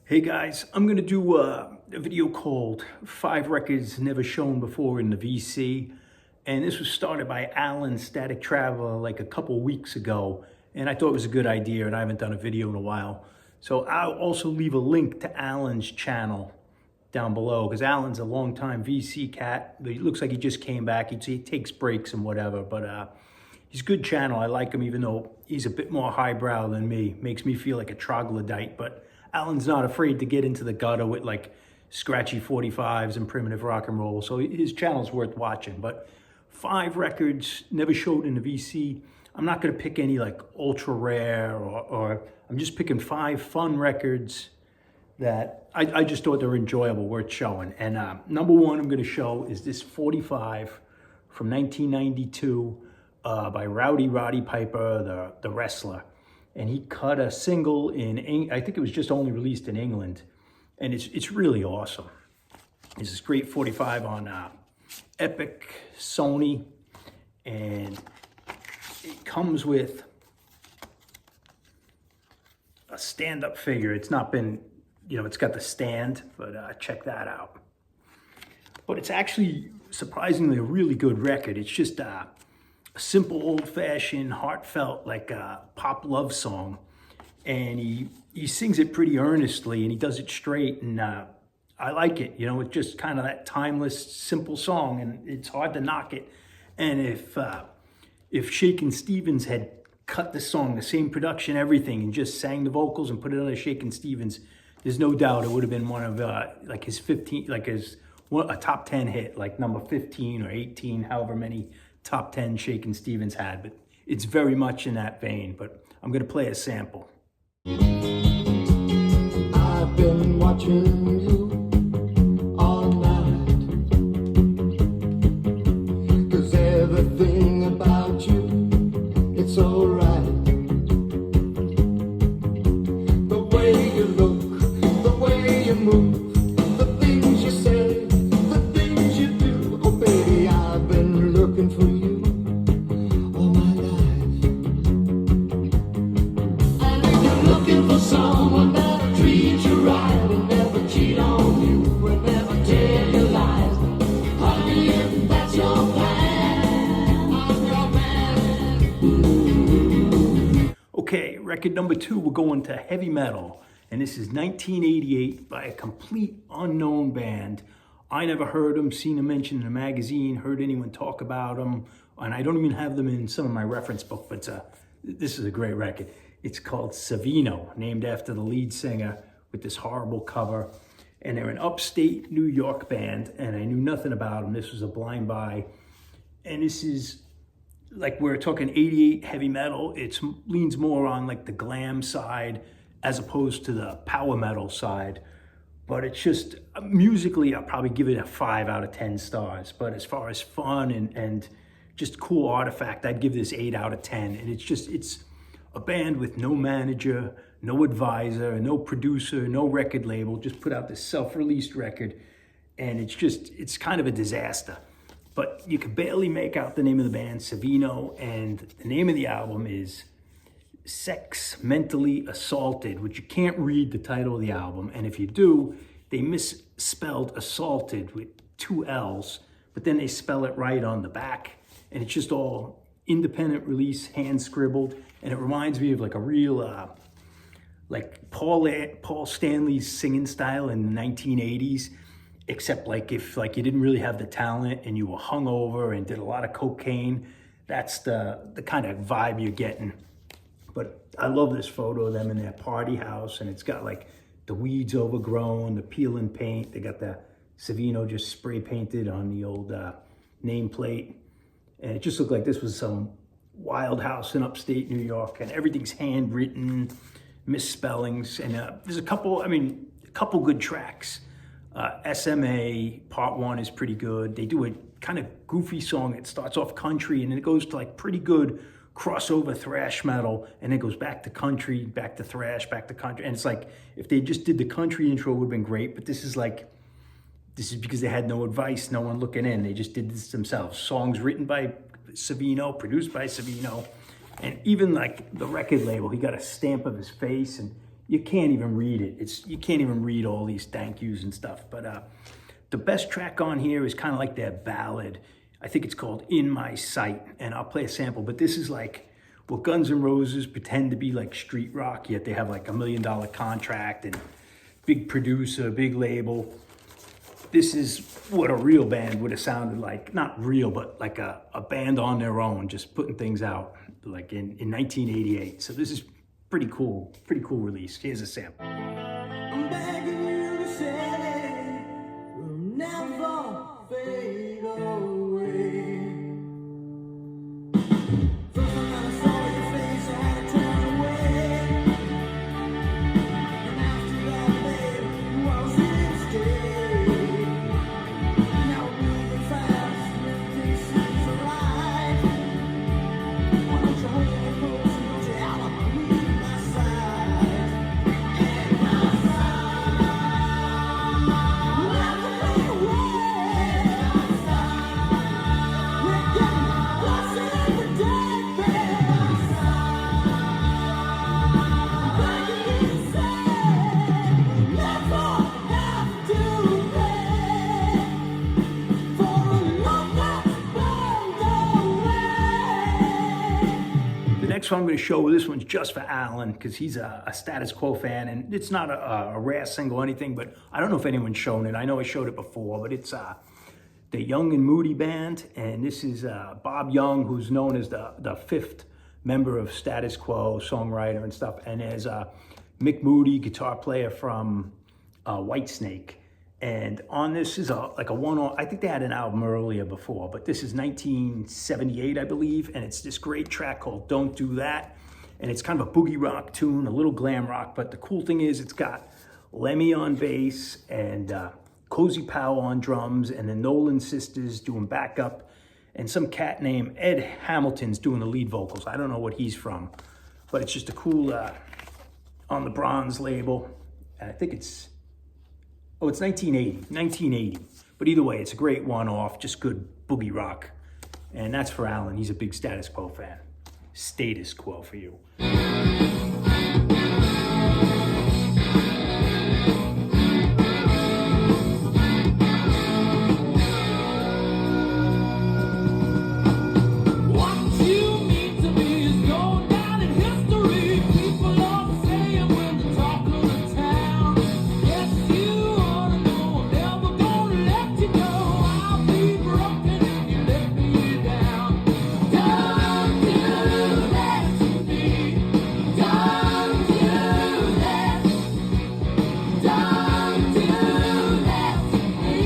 Hey guys, I'm gonna do a video called 5 Records Never Shown Before in the VC. And this was started by Alan Static Traveler like a couple weeks ago. And I thought it was a good idea, and I haven't done a video in a while. So I'll also leave a link to Alan's channel down below, because Alan's a longtime VC cat. But he looks like he just came back. He takes breaks and whatever, but he's a good channel. I like him, even though he's a bit more highbrow than me. Makes me feel like a troglodyte, but Alan's not afraid to get into the gutter with like scratchy 45s and primitive rock and roll. So his channel's worth watching. But 5 records never showed in the VC. I'm not gonna pick any like ultra rare or I'm just picking 5 fun records that I just thought they were enjoyable, worth showing. And number one I'm gonna show is this 45 from 1992 by Roddy Piper, the wrestler. And he cut a single in, I think it was just only released in England. And it's really awesome. It's this great 45 on Epic Sony. And it comes with a stand-up figure. It's not been, it's got the stand, but check that out. But it's actually surprisingly a really good record. It's just a simple, old-fashioned, heartfelt, like a pop love song. And he sings it pretty earnestly, and he does it straight, and I like it. It's just kind of that timeless, simple song, and it's hard to knock it. And if Shakin' Stevens had cut the song, the same production, everything, and just sang the vocals and put it on a Shakin' Stevens, there's no doubt it would have been one of like his 15, like a top 10 hit, like number 15 or 18, however many top 10 Shakin' Stevens had. But it's very much in that vein. But I'm gonna play a sample. I've been watching you all night, 'cause everything about you, it's so right. The way you look, the way you move, the things you say, the things you do. Oh baby, I've been looking for you all my life. And if you're looking for someone that'll treat you right and never cheat on you and never tell you lies, honey, if that's your plan, I'm your man. Okay, record number 2, we're going to heavy metal. And this is 1988 by a complete unknown band. I never heard them, seen them mentioned in a magazine, heard anyone talk about them, and I don't even have them in some of my reference book, but this is a great record. It's called Savino, named after the lead singer, with this horrible cover. And they're an upstate New York band, and I knew nothing about them. This was a blind buy. And this is, like, we're talking 88 heavy metal. It leans more on like the glam side as opposed to the power metal side. But it's just, musically, I'll probably give it a 5 out of 10 stars. But as far as fun and just cool artifact, I'd give this 8 out of 10. And it's a band with no manager, no advisor, no producer, no record label, just put out this self-released record. And it's kind of a disaster. But you can barely make out the name of the band, Savino, and the name of the album is Sex Mentally Assaulted, which you can't read the title of the album. And if you do, they misspelled assaulted with 2 L's, but then they spell it right on the back. And it's just all independent release, hand scribbled. And it reminds me of like a real, like Paul Stanley's singing style in the 1980s. Except like if like you didn't really have the talent and you were hungover and did a lot of cocaine, that's the kind of vibe you're getting. But I love this photo of them in their party house, and it's got like the weeds overgrown, the peeling paint. They got the Savino just spray painted on the old nameplate. And it just looked like this was some wild house in upstate New York, and everything's handwritten, misspellings. And there's a couple good tracks. SMA Part 1 is pretty good. They do a kind of goofy song. It starts off country and then it goes to like pretty good crossover thrash metal, and it goes back to country, back to thrash, back to country. And it's like, if they just did the country intro, it would have been great. But this is because they had no advice, no one looking in. They just did this themselves. Songs written by Savino, produced by Savino. And even like the record label, he got a stamp of his face, and you can't even read it. You can't even read all these thank yous and stuff. But the best track on here is kind of like their ballad. I think it's called In My Sight, and I'll play a sample. But this is like what Guns N' Roses pretend to be like street rock, yet they have like $1 million contract and big producer, big label. This is what a real band would have sounded like. Not real, but like a band on their own, just putting things out like in 1988. So this is pretty cool release. Here's a sample. I'm begging you to say we'll never fade away. First time I saw your face, I had to turn away. And after that, babe, I was here to stay. Now we're moving fast, and everything seems alright. Why don't you hold me close and don't you ever leave my side? In my side, we'll have to fade away. In my side, we're getting closer every day, babe. In my side, I'm begging you to say we'll never have to pay for a love that's burned away. The next one I'm going to show, this one's just for Alan, because he's a Status Quo fan, and it's not a rare single or anything, but I don't know if anyone's shown it. I know I showed it before, but it's the Young and Moody band, and this is Bob Young, who's known as the fifth member of Status Quo, songwriter and stuff, and there's Mick Moody, guitar player from Whitesnake. And on this is like a one-off. I think they had an album earlier before, but this is 1978, I believe, and it's this great track called Don't Do That. And it's kind of a boogie rock tune, a little glam rock, but the cool thing is it's got Lemmy on bass and Cozy Powell on drums, and the Nolan sisters doing backup, and some cat named Ed Hamilton's doing the lead vocals. I don't know what he's from, but it's just a cool, on the Bronze label. And I think it's 1980. But either way, it's a great one-off, just good boogie rock. And that's for Alan. He's a big Status Quo fan. Status Quo for you. What you mean to me is going down in history. People are saying when they talk of the town. Yes, you ought to know I'm never gonna let you go. I'll be broken if you let me down. Don't do that to me. Don't do that. Don't do that to me.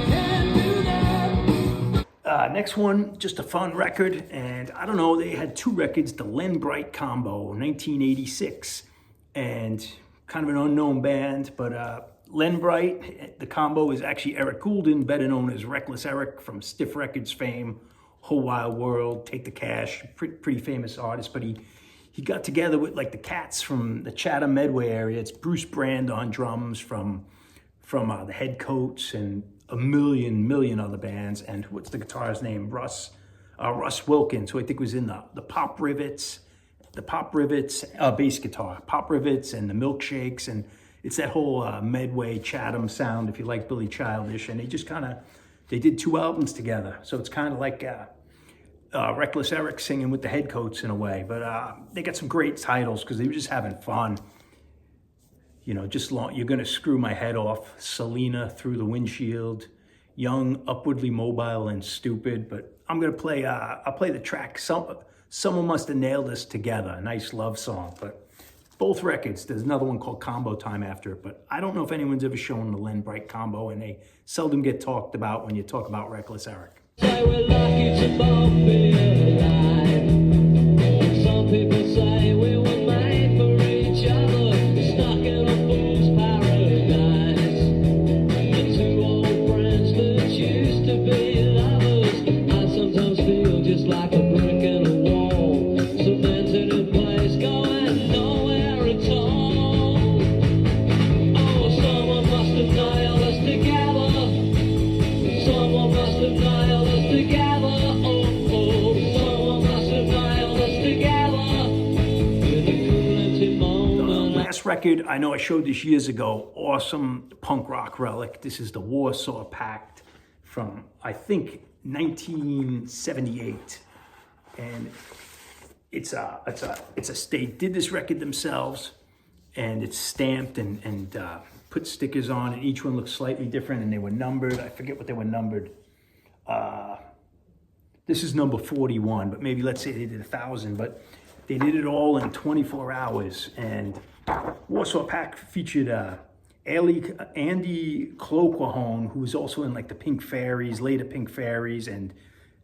Can't do that. Next one, just a fun record, and I don't know, they had two records, the Len Bright Combo, 1986, and kind of an unknown band, but Len Bright, the combo is actually Eric Goulden, better known as Reckless Eric from Stiff Records fame, Whole Wild World, Take the Cash, pretty famous artist, but he got together with like the Cats from the Chatham Medway area. It's Bruce Brand on drums from the Headcoats and a million other bands. And what's the guitar's name? Russ Wilkins, who I think was in the Pop Rivets, bass guitar, Pop Rivets and the Milkshakes. And it's that whole Medway Chatham sound, if you like Billy Childish. And they did two albums together. So it's kind of like Reckless Eric singing with the Headcoats in a way. But they got some great titles because they were just having fun. You know, You're Gonna Screw My Head Off, Selena, Through the Windshield, Young, Upwardly Mobile, and Stupid. But I'm gonna play, I'll play the track, Someone Must Have Nailed Us Together, a nice love song. But both records, there's another one called Combo Time after it, but I don't know if anyone's ever shown the Len Bright Combo, and they seldom get talked about when you talk about Reckless Eric. Say we're lucky to both be alive. Some people say we were made for each other, stuck in a fool's paradise. The two old friends that used to be lovers, I sometimes feel just like a brick in a wall, cemented in place, going nowhere at all. Oh, someone must have nailed us together. Someone must have nailed us together. Oh, someone must last record, I know I showed this years ago, awesome punk rock relic. This is the Warsaw Pakt from, I think, 1978. And they did this record themselves, and it's stamped and put stickers on, and each one looks slightly different, and they were numbered. I forget what they were numbered. This is number 41, but maybe let's say they did 1,000, but they did it all in 24 hours. And Warsaw Pakt featured Andy Cloquahone, who was also in like the Pink Fairies, later Pink Fairies, and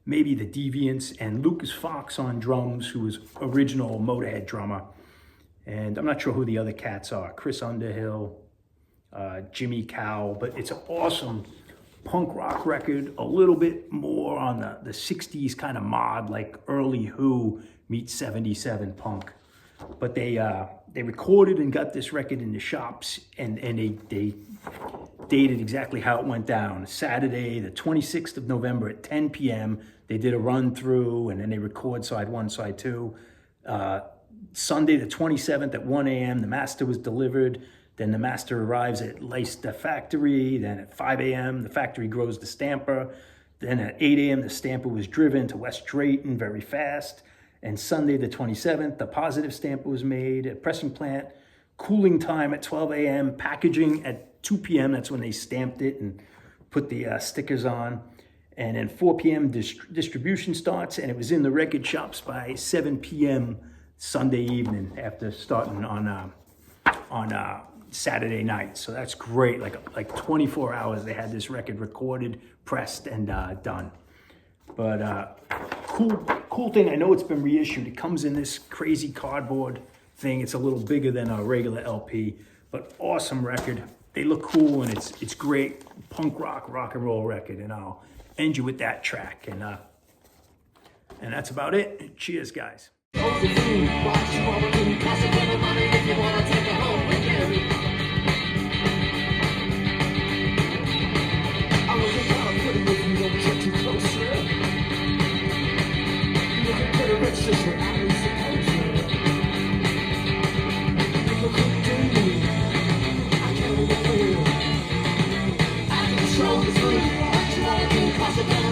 maybe the Deviants, and Lucas Fox on drums, who was original Motorhead drummer. And I'm not sure who the other cats are, Chris Underhill, Jimmy Cow, but it's an awesome punk rock record, a little bit more on the 60s kind of mod, like early Who meets 77 punk. But they recorded and got this record in the shops, and they dated exactly how it went down. Saturday, the 26th of November at 10 p.m., they did a run through, and then they record side 1, side 2. Sunday, the 27th at 1 a.m., the master was delivered. Then the master arrives at Leicester factory. Then at 5 a.m., the factory grows the stamper. Then at 8 a.m., the stamper was driven to West Drayton very fast. And Sunday, the 27th, the positive stamper was made at pressing plant. Cooling time at 12 a.m., packaging at 2 p.m. That's when they stamped it and put the stickers on. And then 4 p.m., distribution starts, and it was in the record shops by 7 p.m. Sunday evening after starting on Saturday night. So that's great. Like 24 hours they had this record recorded, pressed, and done. But cool thing, I know it's been reissued. It comes in this crazy cardboard thing. It's a little bigger than a regular LP, but awesome record. They look cool, and it's great punk rock and roll record. And I'll end you with that track. And that's about it. Cheers, guys. I can show the truth, what you want to cause it.